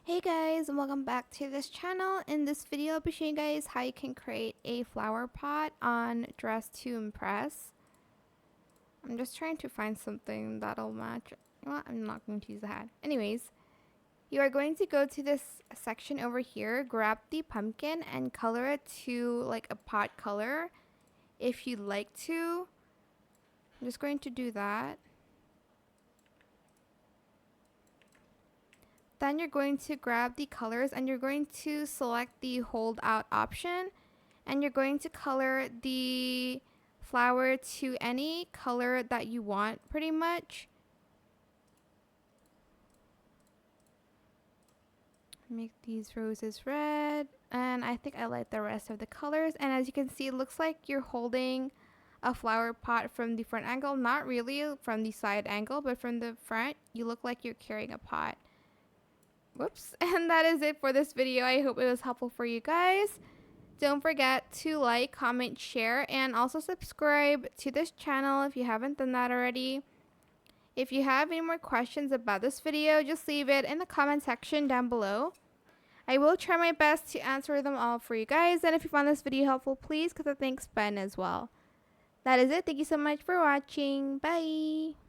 Hey guys, and welcome back to this channel. In this video, I'll be showing you guys how you can create a flower pot on Dress to Impress. I'm just trying to find something that'll match. You know what? I'm not going to use the hat. Anyways, you are going to go to this section over here, grab the pumpkin and color it to like a pot color if you'd like to. I'm just going to do that. Then you're going to grab the colors and you're going to select the hold out option and you're going to color the flower to any color that you want pretty much. Make these roses red, and I think I like the rest of the colors. And as you can see, it looks like you're holding a flower pot from the front angle. Not really from the side angle, but from the front you look like you're carrying a pot. Whoops. And that is it for this video. I hope it was helpful for you guys. Don't forget to like, comment, share, and also subscribe to this channel if you haven't done that already. If you have any more questions about this video, just leave it in the comment section down below. I will try my best to answer them all for you guys. And if you found this video helpful, please click the thanks button as well. That is it. Thank you so much for watching. Bye.